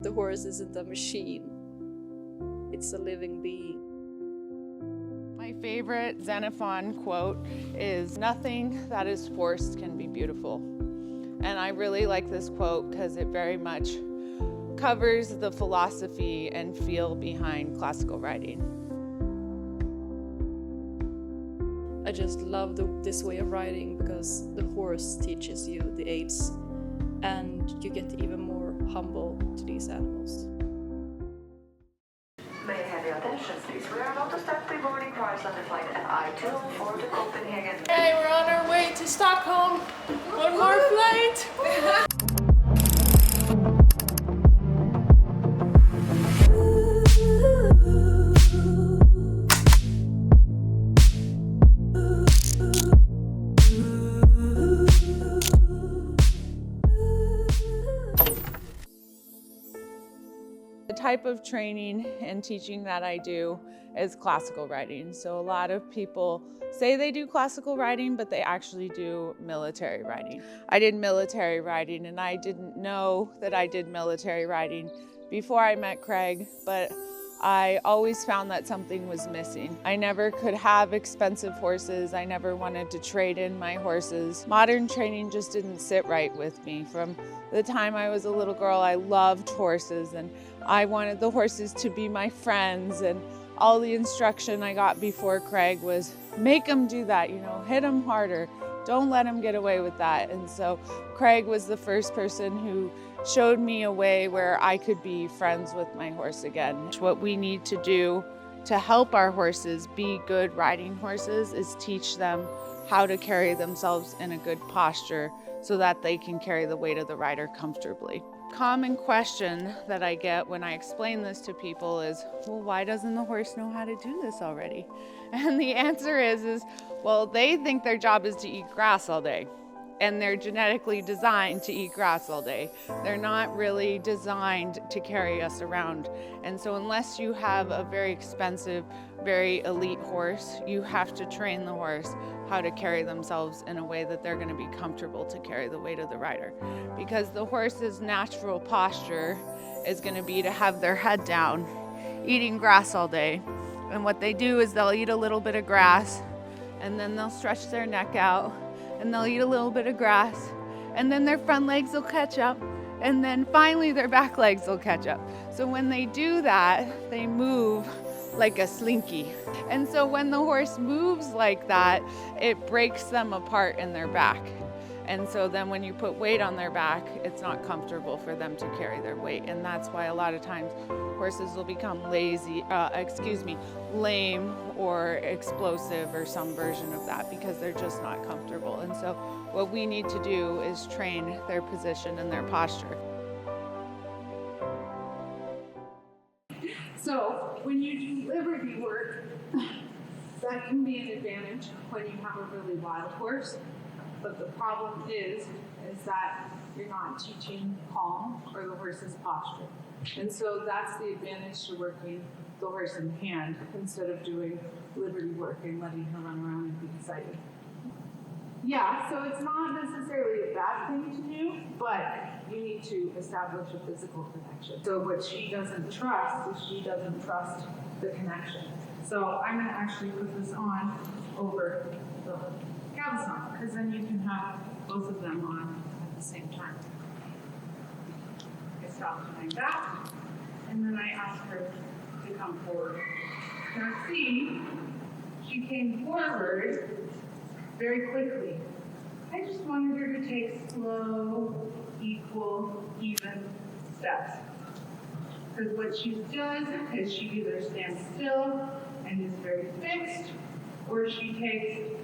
The horse isn't a machine, it's a living being. My favorite Xenophon quote is, "Nothing that is forced can be beautiful." And I really like this quote because it very much covers the philosophy and feel behind classical riding. I just love this way of riding because the horse teaches you the aids and you get even more humble to these animals. May I have your attention, please? We are about to start pre-boarding cars on the flight FI204 to Copenhagen. Hey, we're on our way to Stockholm. One more flight. The type of training and teaching that I do is classical riding. So a lot of people say they do classical riding, but they actually do military riding. I did military riding, and I didn't know that I did military riding before I met Craig, but I always found that something was missing. I never could have expensive horses. I never wanted to trade in my horses. Modern training just didn't sit right with me. From the time I was a little girl, I loved horses, and I wanted the horses to be my friends, and all the instruction I got before Craig was make them do that, hit them harder. Don't let them get away with that. And so Craig was the first person who showed me a way where I could be friends with my horse again. What we need to do to help our horses be good riding horses is teach them how to carry themselves in a good posture so that they can carry the weight of the rider comfortably. Common question that I get when I explain this to people is, well, why doesn't the horse know how to do this already? And the answer is, well, they think their job is to eat grass all day. And they're genetically designed to eat grass all day. They're not really designed to carry us around. And so unless you have a very expensive, very elite horse, you have to train the horse how to carry themselves in a way that they're going to be comfortable to carry the weight of the rider. Because the horse's natural posture is going to be to have their head down, eating grass all day. And what they do is they'll eat a little bit of grass, and then they'll stretch their neck out, and they'll eat a little bit of grass, and then their front legs will catch up, and then finally their back legs will catch up. So when they do that, they move like a slinky. And so when the horse moves like that, it breaks them apart in their back. And so then when you put weight on their back, it's not comfortable for them to carry their weight. And that's why a lot of times horses will become lame or explosive or some version of that because they're just not comfortable. And so what we need to do is train their position and their posture. So when you do liberty work, that can be an advantage when you have a really wild horse. But the problem is that you're not teaching calm or the horse's posture. And so that's the advantage to working the horse in hand instead of doing liberty work and letting her run around and be excited. Yeah, so it's not necessarily a bad thing to do, but you need to establish a physical connection. So what she doesn't trust is she doesn't trust the connection. So I'm gonna actually put this on over the Cabazon, because then you can have both of them on at the same time. I stop behind that, and then I ask her to come forward. Now see, she came forward very quickly. I just wanted her to take slow, equal, even steps. Because what she does is she either stands still and is very fixed, or she takes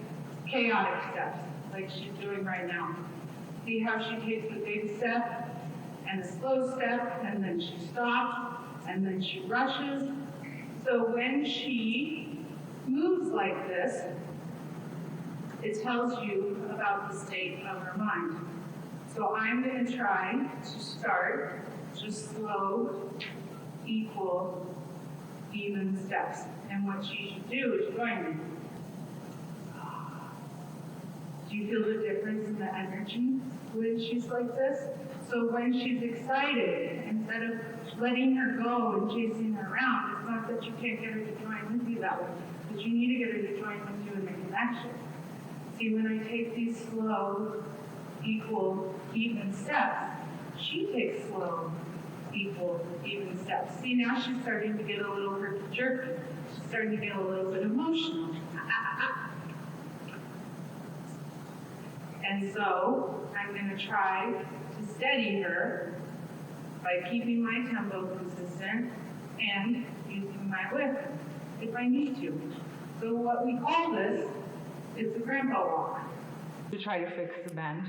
chaotic steps, like she's doing right now. See how she takes a big step and a slow step, and then she stops, and then she rushes. So when she moves like this, it tells you about the state of her mind. So I'm going to try to start just slow, equal, even steps. And what she should do is join me. Do you feel the difference in the energy when she's like this? So when she's excited, instead of letting her go and chasing her around, it's not that you can't get her to join with you that way, but you need to get her to join with you in the connection. See, when I take these slow, equal, even steps, she takes slow, equal, even steps. See, now she's starting to get a little herky-jerky. She's starting to get a little bit emotional. And so I'm going to try to steady her by keeping my tempo consistent and using my whip if I need to. So what we call this is the grandpa walk. To try to fix the bend,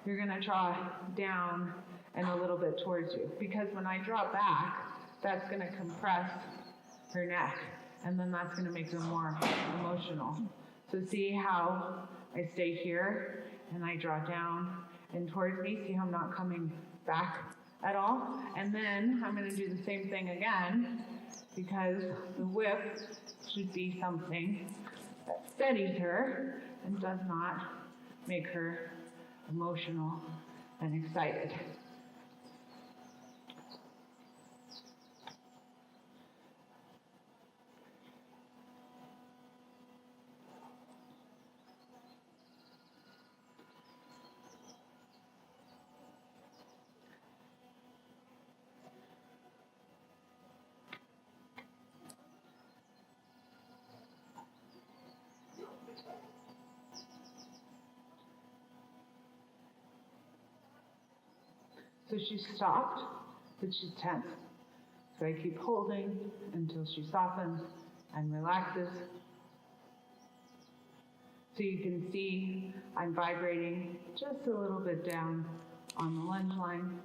you're going to draw down and a little bit towards you, because when I draw back, that's going to compress her neck, and then that's going to make her more emotional. So see how I stay here and I draw down and towards me. See how I'm not coming back at all? And then I'm going to do the same thing again, because the whip should be something that steadies her and does not make her emotional and excited. So she's stopped, but she's tense. So I keep holding until she softens and relaxes. So you can see I'm vibrating just a little bit down on the lunge line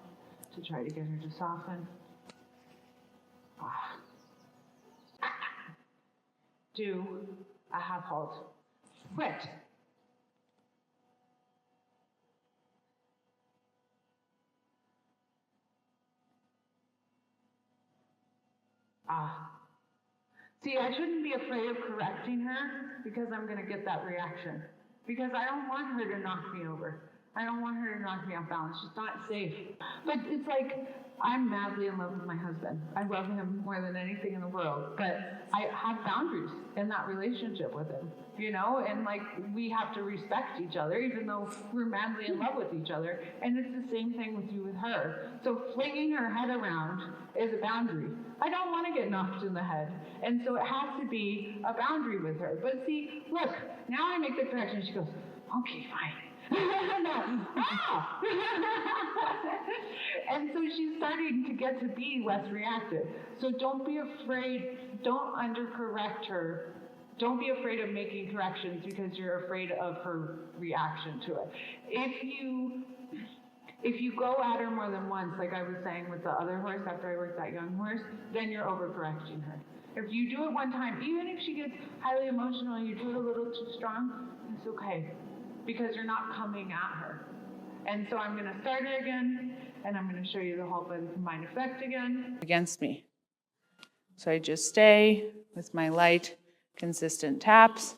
to try to get her to soften. Do a half halt. Quit. See, I shouldn't be afraid of correcting her, because I'm going to get that reaction. Because I don't want her to knock me over. I don't want her to knock me off balance. She's not safe. But it's like, I'm madly in love with my husband. I love him more than anything in the world. But I have boundaries in that relationship with him, you know? And like, we have to respect each other, even though we're madly in love with each other. And it's the same thing with you with her. So flinging her head around is a boundary. I don't want to get knocked in the head. And so it has to be a boundary with her. But see, look, now I make the correction. She goes, okay, fine. And so she's starting to get to be less reactive. So don't be afraid, don't undercorrect her. Don't be afraid of making corrections because you're afraid of her reaction to it. If you go at her more than once, like I was saying with the other horse after I worked that young horse, then you're overcorrecting her. If you do it one time, even if she gets highly emotional and you do it a little too strong, it's okay, because you're not coming at her. And so I'm going to start her again, and I'm going to show you the halt by the combined effect again. Against me. So I just stay with my light, consistent taps.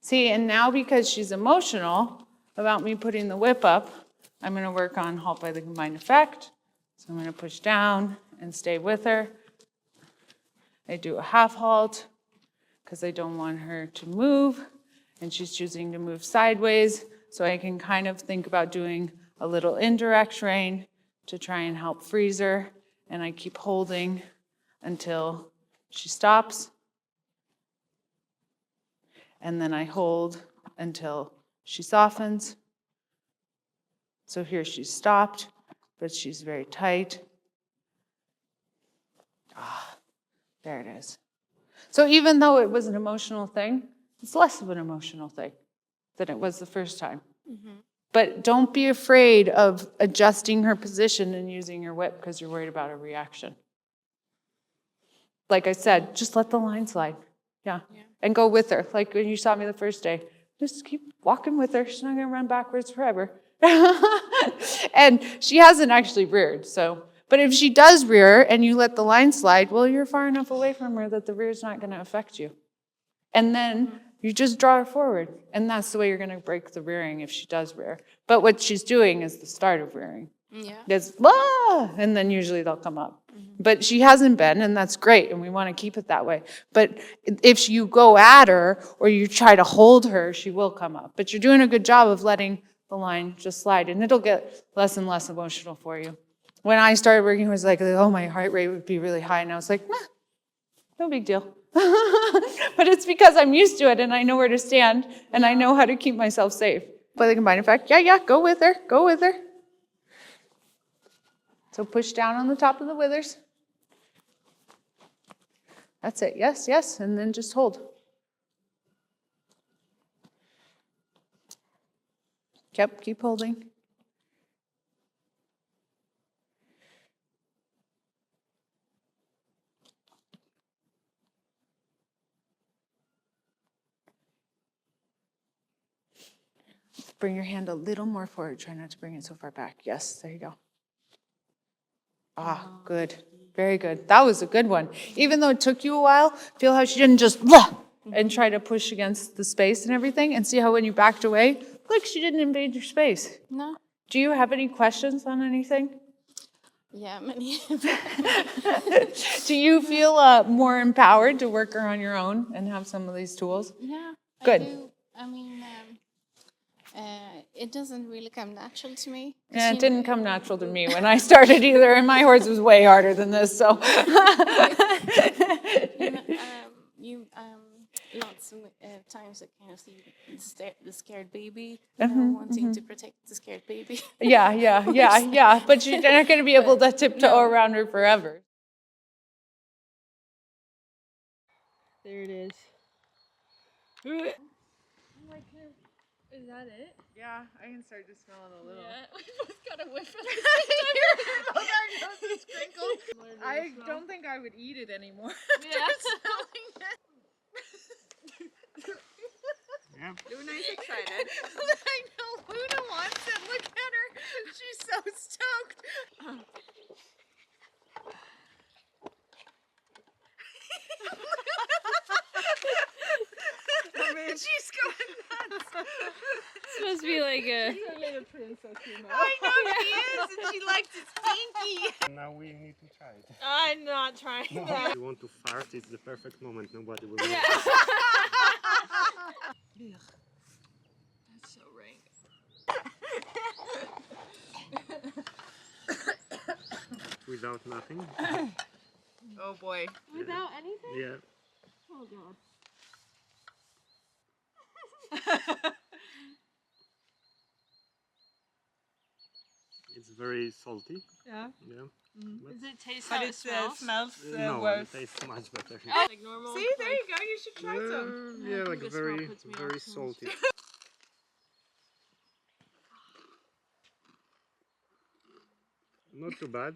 See, and now because she's emotional about me putting the whip up, I'm going to work on halt by the combined effect. So I'm going to push down and stay with her. I do a half halt because I don't want her to move, and she's choosing to move sideways. So I can kind of think about doing a little indirect rein to try and help freeze her. And I keep holding until she stops. And then I hold until she softens. So here she's stopped, but she's very tight. There it is. So even though it was an emotional thing, it's less of an emotional thing than it was the first time. Mm-hmm. But don't be afraid of adjusting her position and using your whip because you're worried about a reaction. Like I said, just let the line slide. Yeah. And go with her. Like when you saw me the first day, just keep walking with her. She's not going to run backwards forever. And she hasn't actually reared, so. But if she does rear and you let the line slide, well, you're far enough away from her that the rear's not going to affect you. And then you just draw her forward. And that's the way you're going to break the rearing if she does rear. But what she's doing is the start of rearing. Yeah. It's, and then usually they'll come up. But she hasn't been, and that's great, and we want to keep it that way. But if you go at her or you try to hold her, she will come up. But you're doing a good job of letting the line just slide, and it'll get less and less emotional for you. When I started working, it was like, oh, my heart rate would be really high, and I was like, no big deal. But it's because I'm used to it, and I know where to stand, and I know how to keep myself safe. Play the combined effect. Yeah, go with her, go with her. So push down on the top of the withers. That's it. Yes. And then just hold. Keep holding. Bring your hand a little more forward. Try not to bring it so far back. Yes, there you go. Good. Very good. That was a good one. Even though it took you a while, feel how she didn't just and try to push against the space and everything, and see how when you backed away, look, she didn't invade your space. No. Do you have any questions on anything? Yeah, many. Do you feel more empowered to work her on your own and have some of these tools? Yeah, Good. I do. I mean, it doesn't really come natural to me. Yeah, it didn't come natural to me when I started either, and my horse was way harder than this, so. Lots of times I kind of see the scared baby, wanting to protect the scared baby. Yeah. But you're not going to be able to tiptoe around her forever. There it is. Is that it? Yeah, I can start to smell it a little. Yeah, we both got a whiff of it. I don't think I would eat it anymore. Yeah. Yeah. Luna's excited. I know, Luna wants it. Look at her. She's so stoked. She's going nuts. It's supposed to be like a... She's a little princess, you know. I know she is, and she likes it stinky. Now we need to try it. I'm not trying that. If you want to fart, it's the perfect moment. Nobody will Yeah. notice. That's so rank. Without nothing. Oh boy. Without anything? Yeah. Oh god. It's very salty. Yeah. Yeah. But Does it taste But how it smells? smells no, worse. it tastes much better. Like normal? See, there you go. You should try some. Yeah, I like think the smell very, puts me very off so much. salty. Not too bad.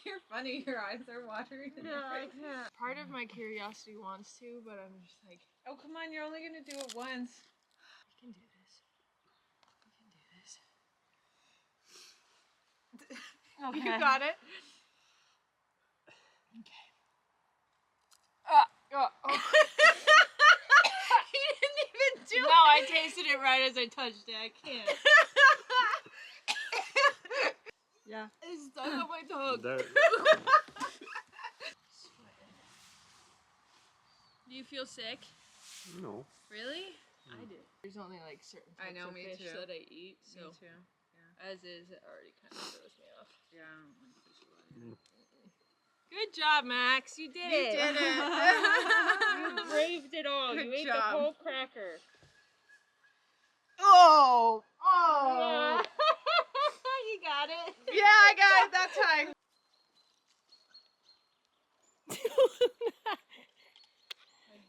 You're funny. Your eyes are watering. Yeah, I can't. Part of my curiosity wants to, but I'm just like, Oh, come on. You're only going to do it once. I can do this. I can do this. You got it. He didn't even do No, I tasted it right as I touched it. I can't. Yeah. It's stuck on my tongue. There, Do you feel sick? no. Really? I do. There's only like certain I types know, of me fish too. that I eat, so Me too. Yeah. as is, it already kind of throws me off. Yeah. I don't like fish a lot. Good job, Max. You did it. did it. You braved it all. Good You ate job. the whole cracker. Oh! Yeah. You got it. Yeah, I got it that time.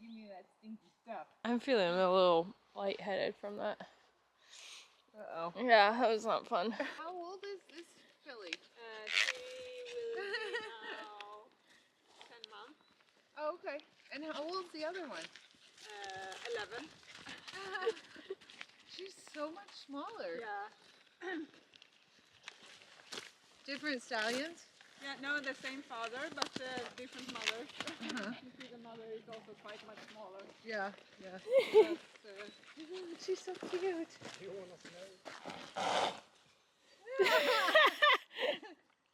Give me that stinky stuff. I'm feeling a little lightheaded from that. Uh-oh. Yeah, that was not fun. How old is this filly? She will be now Oh, okay. And how old's the other one? 11. She's so much smaller. Yeah. Different stallions? Yeah, no, the same father, but different mothers. You see the mother is also quite much smaller. Yeah, yeah. But, she's so cute.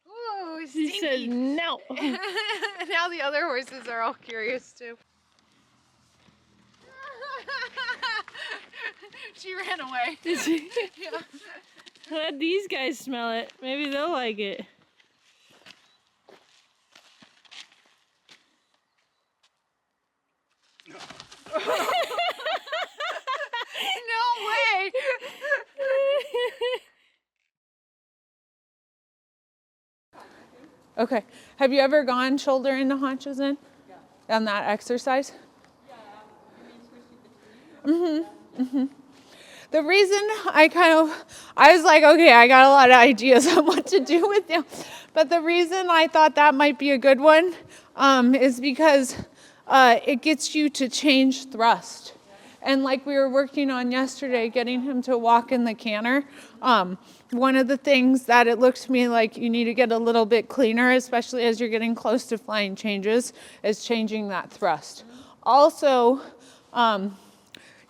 Oh, She said no. Now the other horses are all curious too. She ran away. Did she? Yeah. Let these guys smell it. Maybe they'll like it. No way! Okay. Have you ever gone shoulder into haunches in? Yeah. On that exercise? Yeah. The reason I was like, okay, I got a lot of ideas on what to do with you. But the reason I thought that might be a good one is because it gets you to change thrust. And like we were working on yesterday, getting him to walk in the canter, one of the things that it looked to me like you need to get a little bit cleaner, especially as you're getting close to flying changes, is changing that thrust. Also,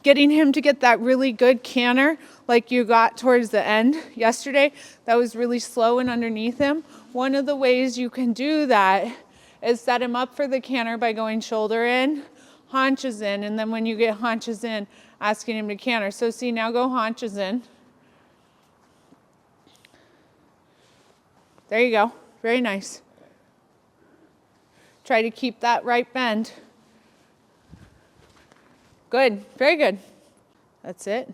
getting him to get that really good canter like you got towards the end yesterday, that was really slow and underneath him. One of the ways you can do that is set him up for the canter by going shoulder in, haunches in, and then when you get haunches in, asking him to canter. So see, now go haunches in. There you go. Very nice. Try to keep that right bend. Good. Very good. That's it.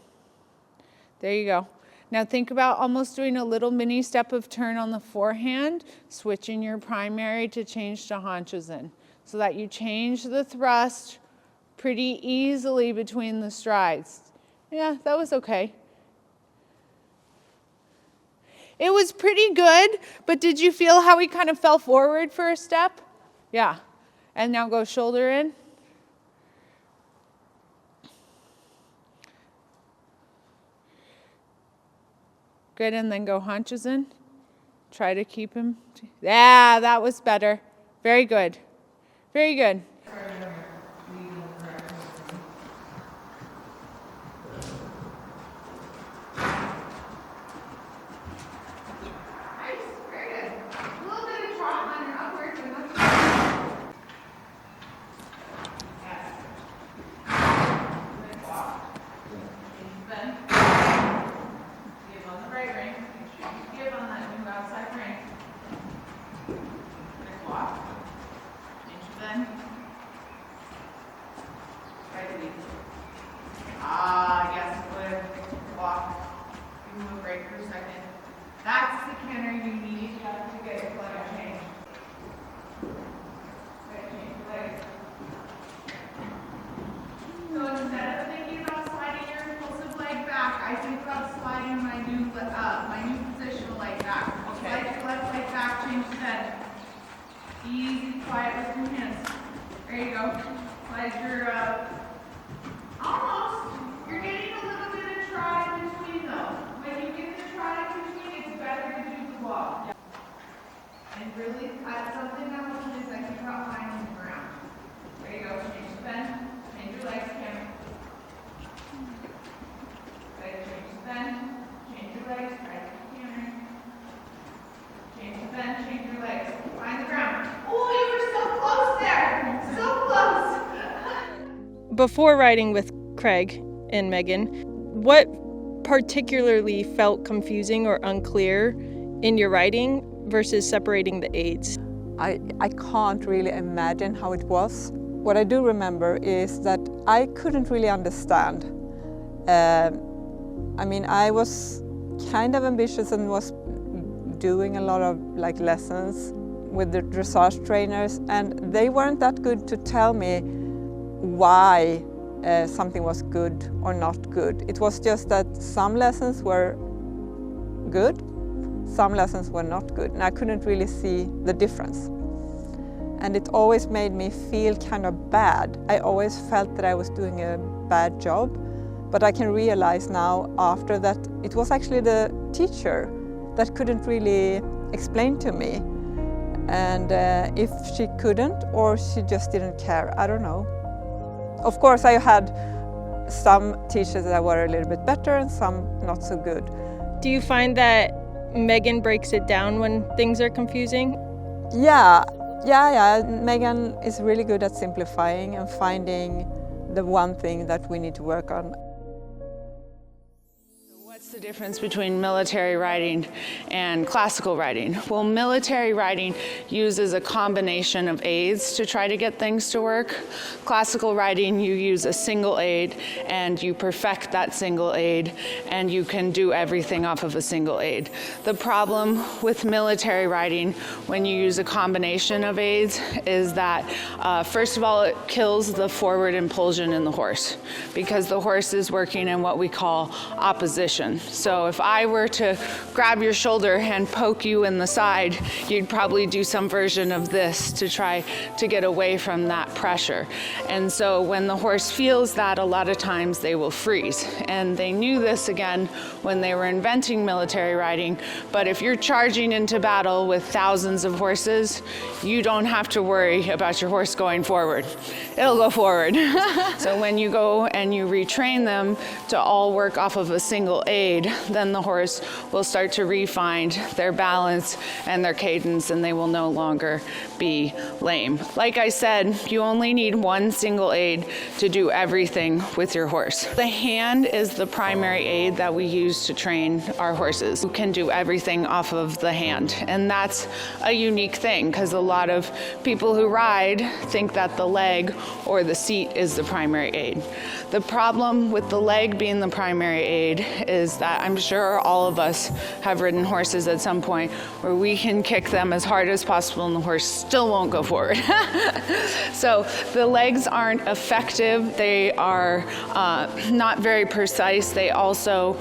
There you go. Now think about almost doing a little mini step of turn on the forehand, switching your primary to change to haunches in, so that you change the thrust pretty easily between the strides. Yeah, that was okay. It was pretty good, but did you feel how he kind of fell forward for a step? Yeah. And now go shoulder in. Good, and then go haunches in. Try to keep him. Yeah, that was better. Very good. Very good. Yes, good. Walk. You move right for a second. That's the canter you need to get your flight change. Change your legs. So instead of thinking about sliding your impulsive leg back, I think about sliding my new positional leg back. Okay. Slide your left leg back, change the bend. Easy, quiet with your hands. There you go. Slide your, almost. You're getting a little bit of trot in between though. When you get the trot in between, it's better to do the walk. Yeah. And really cut something that motion is like you drop line on the ground. There you go. Change the bend. Change your legs, Kim. Change the bend. Change your legs. Right to the camera. Change the bend. Change your legs. Find the ground. Oh, you were so close there. So close. Before riding with Craig and Megan, what particularly felt confusing or unclear in your riding versus separating the aids? I can't really imagine how it was. What I do remember is that I couldn't really understand. I mean, I was kind of ambitious and was doing a lot of lessons with the dressage trainers, and they weren't that good to tell me why something was good or not good. It was just that some lessons were good, some lessons were not good, and I couldn't really see the difference. and it always made me feel kind of bad. I always felt that I was doing a bad job, but I can realize now after that it was actually the teacher that couldn't really explain to me. And if she couldn't, or she just didn't care, I don't know. Of course, I had some teachers that were a little bit better and some not so good. Do you find that Megan breaks it down when things are confusing? Yeah. Megan is really good at simplifying and finding the one thing that we need to work on. What's the difference between military riding and classical riding? Well, military riding uses a combination of aids to try to get things to work. Classical riding, you use a single aid and you perfect that single aid and you can do everything off of a single aid. The problem with military riding when you use a combination of aids is that first of all, it kills the forward impulsion in the horse because the horse is working in what we call opposition. So if I were to grab your shoulder and poke you in the side, you'd probably do some version of this to try to get away from that pressure. And so when the horse feels that, a lot of times they will freeze. And they knew this again when they were inventing military riding. But if you're charging into battle with thousands of horses, you don't have to worry about your horse going forward. It'll go forward. So when you go and you retrain them to all work off of a single aid, then the horse will start to refine their balance and their cadence, and they will no longer be lame. Like I said, you only need one single aid to do everything with your horse. The hand is the primary aid that we use to train our horses, who can do everything off of the hand. And that's a unique thing because a lot of people who ride think that the leg or the seat is the primary aid. The problem with the leg being the primary aid is that I'm sure all of us have ridden horses at some point where we can kick them as hard as possible and the horse still won't go forward. So the legs aren't effective. They are not very precise. They also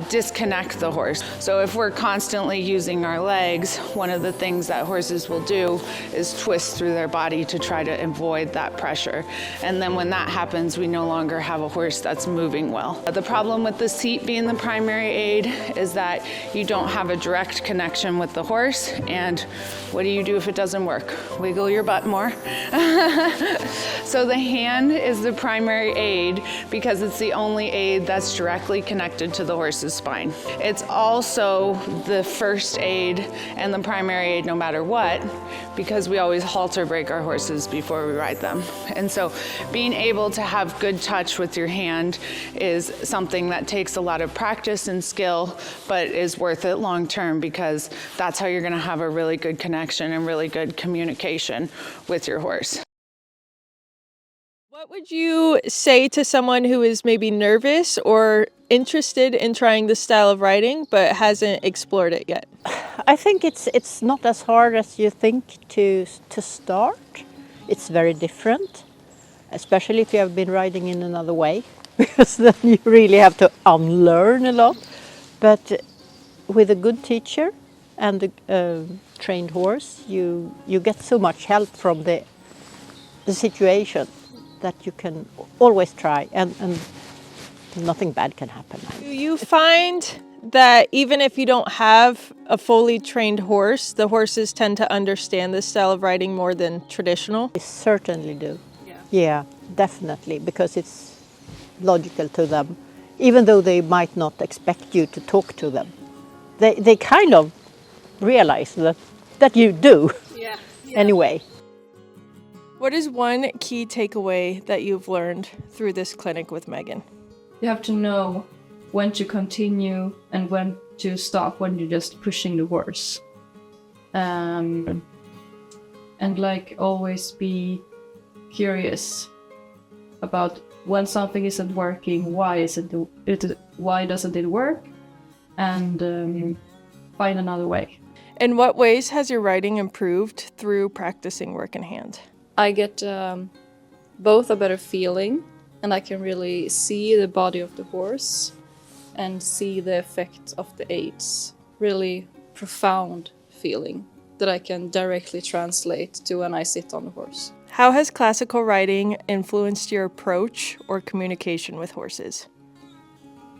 disconnect the horse. So if we're constantly using our legs, one of the things that horses will do is twist through their body to try to avoid that pressure. And then when that happens, we no longer have a horse that's moving well. The problem with the seat being the primary aid is that you don't have a direct connection with the horse. And what do you do if it doesn't work? Wiggle your butt more. So the hand is the primary aid because it's the only aid that's directly connected to the horse's spine. It's also the first aid and the primary aid no matter what, because we always halter break our horses before we ride them. And so being able to have good touch with your hand is something that takes a lot of practice and skill, but is worth it long term because that's how you're going to have a really good connection and really good communication with your horse. What would you say to someone who is maybe nervous or interested in trying this style of riding but hasn't explored it yet? I think it's not as hard as you think to start. It's very different, especially if you have been riding in another way, because then you really have to unlearn a lot. But with a good teacher and a trained horse, you get so much help from the situation that you can always try, and nothing bad can happen. Do you find that even if you don't have a fully trained horse, the horses tend to understand this style of riding more than traditional? They certainly do. Yeah, definitely, because it's logical to them, even though they might not expect you to talk to them. They kind of realize that you do anyway. What is one key takeaway that you've learned through this clinic with Megan? You have to know when to continue and when to stop when you're just pushing the horse. And like always be curious about when something isn't working, why doesn't it work, and find another way. In what ways has your riding improved through practicing work in hand? I get both a better feeling, and I can really see the body of the horse and see the effect of the aids. Really profound feeling. that I can directly translate to when I sit on the horse. How has classical riding influenced your approach or communication with horses?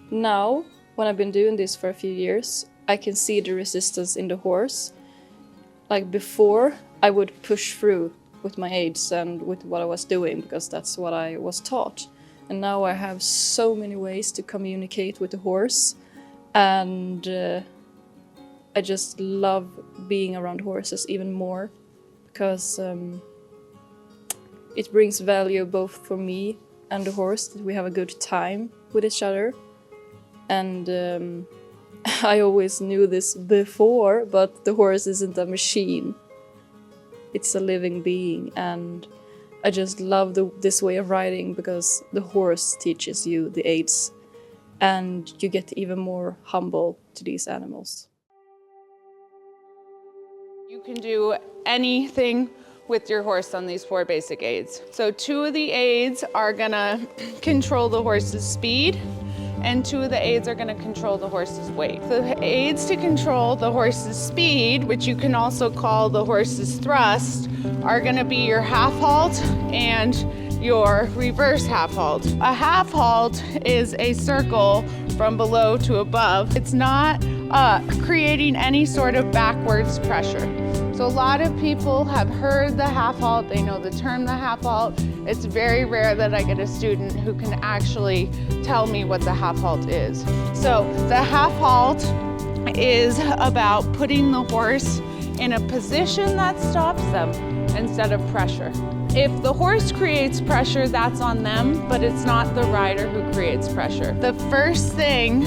Now, when I've been doing this for a few years, I can see the resistance in the horse. Like before, I would push through with my aids and with what I was doing because that's what I was taught. And now I have so many ways to communicate with the horse, and I just love being around horses even more because it brings value both for me and the horse, that we have a good time with each other. And I always knew this before, but the horse isn't a machine. It's a living being, and I just love this way of riding because the horse teaches you the aids, and you get even more humble to these animals. You can do anything with your horse on these 4 basic aids. So 2 of the aids are gonna control the horse's speed, and 2 of the aids are gonna control the horse's weight. The aids to control the horse's speed, which you can also call the horse's thrust, are gonna be your half halt and your reverse half halt. A half halt is a circle from below to above. It's not creating any sort of backwards pressure. So a lot of people have heard the half halt, they know the term the half halt. It's very rare that I get a student who can actually tell me what the half halt is. So the half halt is about putting the horse in a position that stops them instead of pressure. If the horse creates pressure, that's on them, but it's not the rider who creates pressure. The first thing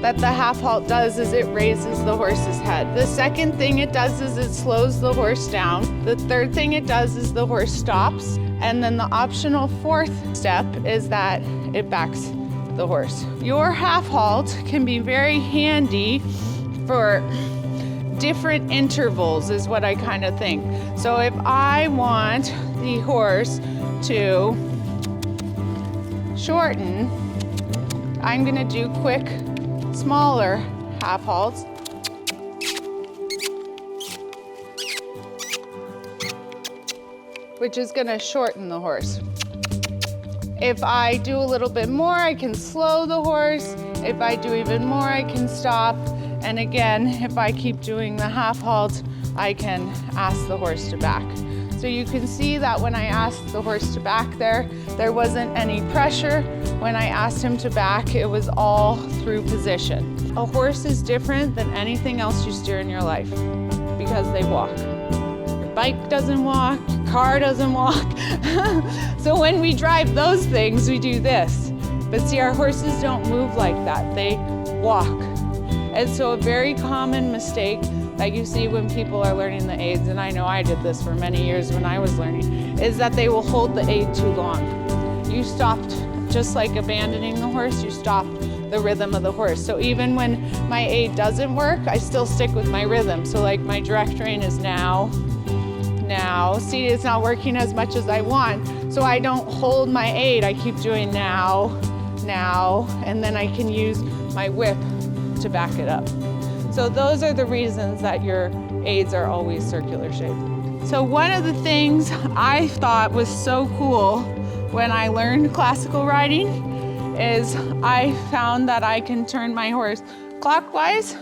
that the half halt does is it raises the horse's head. The second thing it does is it slows the horse down. The third thing it does is the horse stops. And then the optional 4th step is that it backs the horse. Your half halt can be very handy for different intervals is what I kind of think. So if I want the horse to shorten, I'm gonna do quick, smaller half halts. Which is gonna shorten the horse. If I do a little bit more, I can slow the horse. If I do even more, I can stop. And again, if I keep doing the half halt, I can ask the horse to back. So you can see that when I asked the horse to back there wasn't any pressure. When I asked him to back, it was all through position. A horse is different than anything else you steer in your life because they walk. Your bike doesn't walk, your car doesn't walk. So when we drive those things, we do this. But see, our horses don't move like that, they walk. And so a very common mistake that you see when people are learning the aids, and I know I did this for many years when I was learning, is that they will hold the aid too long. You stopped, just like abandoning the horse, you stopped the rhythm of the horse. So even when my aid doesn't work, I still stick with my rhythm. So like my direct rein is now. See, it's not working as much as I want. So I don't hold my aid, I keep doing now, and then I can use my whip to back it up. So those are the reasons that your aids are always circular shaped. So one of the things I thought was so cool when I learned classical riding is I found that I can turn my horse clockwise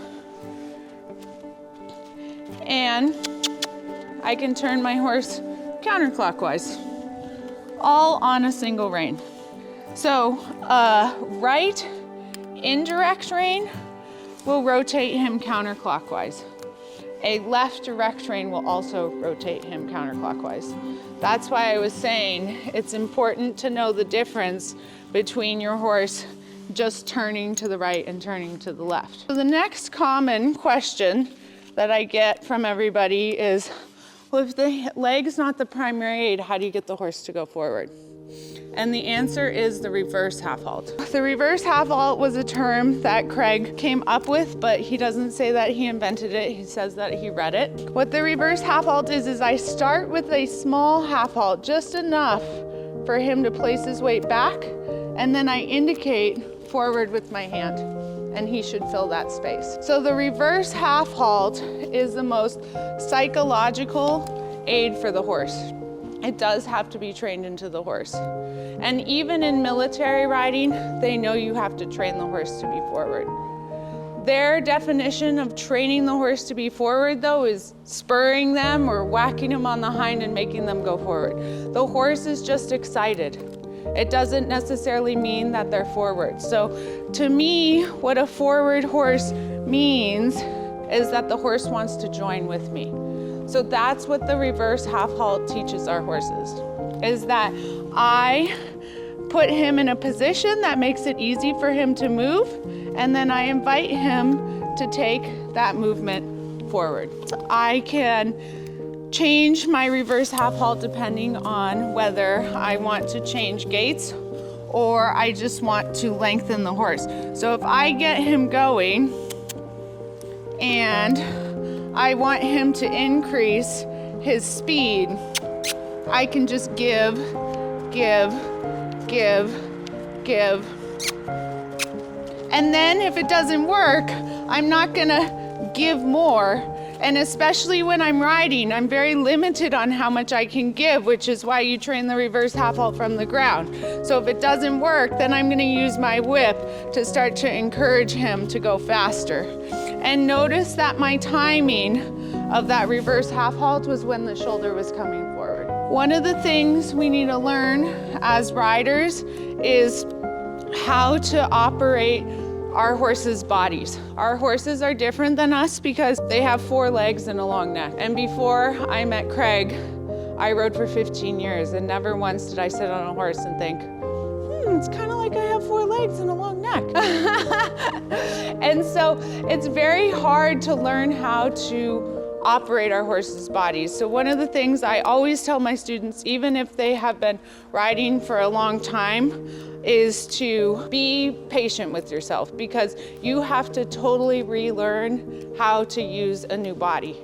and I can turn my horse counterclockwise, all on a single rein. So right indirect rein will rotate him counterclockwise. A left direct rein will also rotate him counterclockwise. That's why I was saying it's important to know the difference between your horse just turning to the right and turning to the left. So the next common question that I get from everybody is, well, if the leg's not the primary aid, how do you get the horse to go forward? And the answer is the reverse half halt. The reverse half halt was a term that Craig came up with, but he doesn't say that he invented it, he says that he read it. What the reverse half halt is I start with a small half halt, just enough for him to place his weight back, and then I indicate forward with my hand. and he should fill that space. So the reverse half halt is the most psychological aid for the horse. It does have to be trained into the horse. And even in military riding, they know you have to train the horse to be forward. Their definition of training the horse to be forward, though, is spurring them or whacking them on the hind and making them go forward. The horse is just excited. It doesn't necessarily mean that they're forward. So to me, what a forward horse means is that the horse wants to join with me. So that's what the reverse half halt teaches our horses, is that I put him in a position that makes it easy for him to move, and then I invite him to take that movement forward. I can change my reverse half halt depending on whether I want to change gaits or I just want to lengthen the horse. So if I get him going and I want him to increase his speed, I can just give. And then if it doesn't work, I'm not gonna give more. And especially when I'm riding, I'm very limited on how much I can give, which is why you train the reverse half halt from the ground. So if it doesn't work, then I'm gonna use my whip to start to encourage him to go faster. And notice that my timing of that reverse half halt was when the shoulder was coming forward. One of the things we need to learn as riders is how to operate our horses' bodies. Our horses are different than us because they have 4 legs and a long neck. And before I met Craig, I rode for 15 years and never once did I sit on a horse and think, it's kind of like I have 4 legs and a long neck. And so it's very hard to learn how to operate our horses' bodies. So one of the things I always tell my students, even if they have been riding for a long time, is to be patient with yourself because you have to totally relearn how to use a new body.